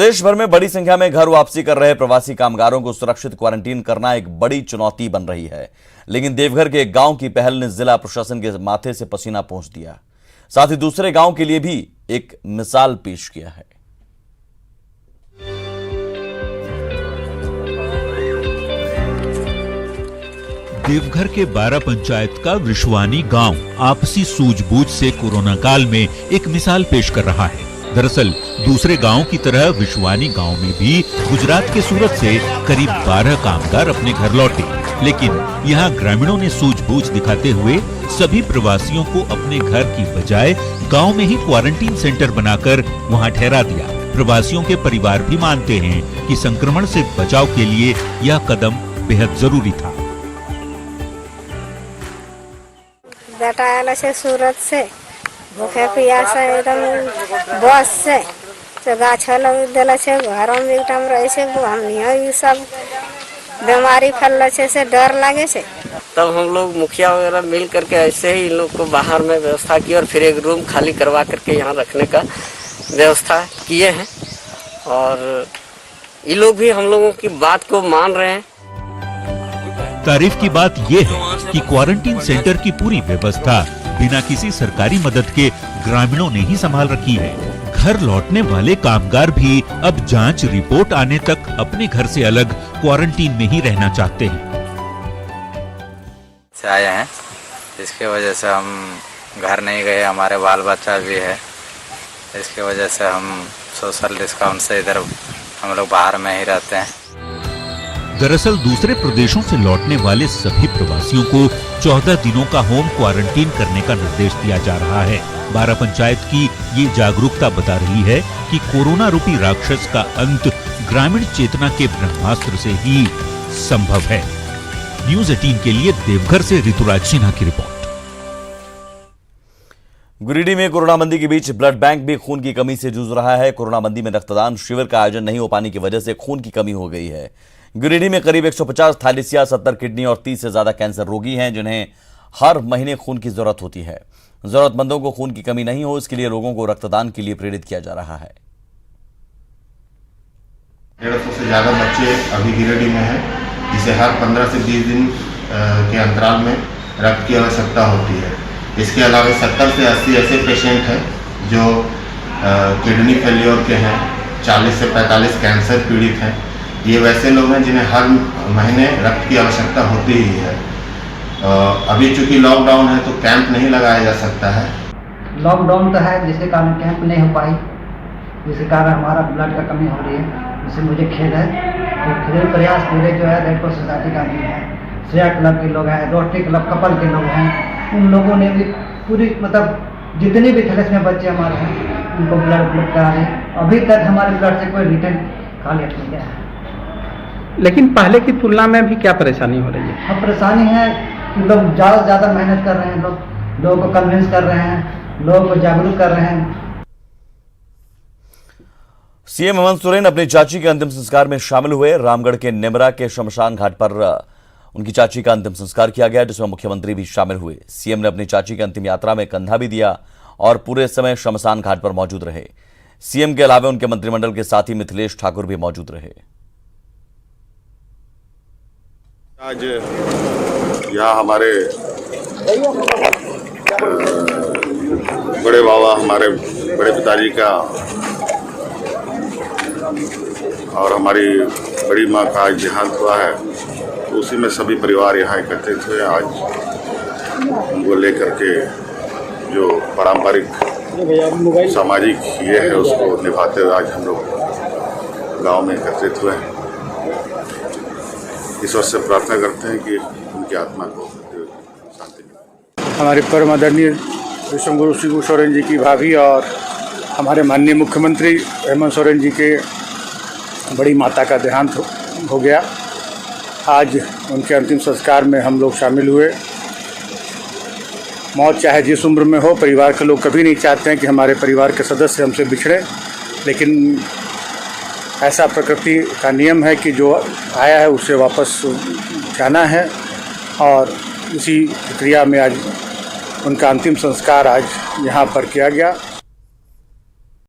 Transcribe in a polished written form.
देश भर में बड़ी संख्या में घर वापसी कर रहे प्रवासी कामगारों को सुरक्षित क्वारंटीन करना एक बड़ी चुनौती बन रही है। लेकिन देवघर के एक गांव की पहल ने जिला प्रशासन के माथे से पसीना पोंछ दिया, साथ ही दूसरे गांव के लिए भी एक मिसाल पेश किया है। देवघर के 12 पंचायत का विश्वानी गांव आपसी सूझबूझ से कोरोना काल में एक मिसाल पेश कर रहा है। दरअसल दूसरे गांव की तरह विश्वानी गांव में भी गुजरात के सूरत से करीब 12 कामगार अपने घर लौटे, लेकिन यहां ग्रामीणों ने सूझबूझ दिखाते हुए सभी प्रवासियों को अपने घर की बजाय गांव में ही क्वारंटीन सेंटर बनाकर वहां ठहरा दिया। प्रवासियों के परिवार भी मानते हैं कि संक्रमण से बचाव के लिए यह कदम बेहद जरूरी था। बेटा आया से सूरत से भूखे प्यासे एकदम बस से तो गाछ लग दिल से घरों में एक टाइम रहे से हम सब बीमारी फैल से डर लगे से। तब हम लोग मुखिया वगैरह मिल करके ऐसे ही इन लोग को बाहर में व्यवस्था की और फिर एक रूम खाली करवा करके यहाँ रखने का व्यवस्था किए हैं और ये लोग भी हम लोगों की बात को मान रहे हैं। तारीफ की बात यह है कि क्वारंटीन सेंटर की पूरी व्यवस्था बिना किसी सरकारी मदद के ग्रामीणों ने ही संभाल रखी है। घर लौटने वाले कामगार भी अब जांच रिपोर्ट आने तक अपने घर से अलग क्वारंटीन में ही रहना चाहते हैं। से आए हैं, इसके वजह से हम घर नहीं गए, हमारे बाल बच्चा भी है, इसके वजह से हम सोशल डिस्टेंस से इधर हम लोग बाहर में ही रहते हैं। दरअसल दूसरे प्रदेशों से लौटने वाले सभी प्रवासियों को 14 दिनों का होम क्वारंटीन करने का निर्देश दिया जा रहा है। 12 पंचायत की ये जागरूकता बता रही है कि कोरोना रूपी राक्षस का अंत ग्रामीण चेतना के ब्रह्मास्त्र से ही संभव है। न्यूज़ 18 के लिए देवघर से ऋतुराज सिन्हा की रिपोर्ट। गिरिडीह में कोरोना बंदी के बीच ब्लड बैंक भी खून की कमी से जूझ रहा है। कोरोना बंदी में रक्तदान शिविर का आयोजन नहीं हो पाने की वजह से खून की कमी हो गई है। गिरिडीह में करीब 150 थैलेसिया, 70 किडनी और 30 से ज्यादा कैंसर रोगी हैं, जिन्हें हर महीने खून की जरूरत होती है। जरूरतमंदों को खून की कमी नहीं हो, इसके लिए लोगों को रक्तदान के लिए प्रेरित किया जा रहा है। 150 से ज्यादा बच्चे अभी गिरिडीह में हैं, जिसे हर 15 से 20 दिन के अंतराल में रक्त की आवश्यकता होती है। इसके अलावा 70 से 80 ऐसे पेशेंट हैं जो किडनी फेलियर के हैं, 40 से 45 कैंसर पीड़ित हैं। ये वैसे लोग हैं जिन्हें हर महीने रक्त की आवश्यकता होती ही है। अभी चूंकि लॉकडाउन है तो कैंप नहीं लगाया जा सकता है। लॉकडाउन तो है, जिसके कारण कैंप नहीं हो पाई, जिसके कारण हमारा ब्लड का कमी हो रही है, जिससे मुझे खेद है। तो फिर प्रयास पूरे जो है रेड क्रॉस सोसाइटी का भी है, श्रेया क्लब के लोग हैं, रोटरी क्लब कपल के लोग हैं, उन लोगों ने भी पूरी मतलब जितने भी थैलेसीमिया बच्चे हमारे हैं उनको ब्लड करा रहे हैं। अभी तक हमारे ब्लड से कोई रिटर्न खाली नहीं गया है। लेकिन पहले की तुलना में भी क्या परेशानी हो रही है? अब परेशानी है कि लोग ज़्यादा से ज़्यादा मेहनत कर रहे हैं, लोगों को कन्विंस कर रहे हैं, लोगों को जागरूक कर रहे हैं। सीएम हेमंत सोरेन अपनी चाची के अंतिम संस्कार में शामिल हुए। रामगढ़ के नेमरा के शमशान घाट पर उनकी चाची का अंतिम संस्कार किया गया, जिसमें मुख्यमंत्री भी शामिल हुए। सीएम ने अपनी चाची की अंतिम यात्रा में कंधा भी दिया और पूरे समय शमशान घाट पर मौजूद रहे। सीएम के अलावा उनके मंत्रिमंडल के साथी मिथिलेश ठाकुर भी मौजूद रहे। आज यहाँ हमारे बड़े बाबा, हमारे बड़े पिताजी का और हमारी बड़ी माँ का आज देहांत हुआ है, तो उसी में सभी परिवार यहाँ एकत्रित हुए। आज उनको लेकर के जो पारंपरिक सामाजिक ये है उसको निभाते हुए आज हम लोग गांव में एकत्रित हुए हैं। ईश्वर से प्रार्थना करते हैं कि उनकी आत्मा को शांति मिले। हमारे परम आदरणीय विश्वगुरु शिबू सोरेन जी की भाभी और हमारे माननीय मुख्यमंत्री हेमंत सोरेन जी के बड़ी माता का देहांत हो गया। आज उनके अंतिम संस्कार में हम लोग शामिल हुए। मौत चाहे जिस उम्र में हो, परिवार के लोग कभी नहीं चाहते हैं कि हमारे परिवार के सदस्य हमसे बिछड़े, लेकिन ऐसा प्रकृति का नियम है कि जो आया है उसे वापस जाना है और इसी क्रिया में आज उनका अंतिम संस्कार आज यहाँ पर किया गया।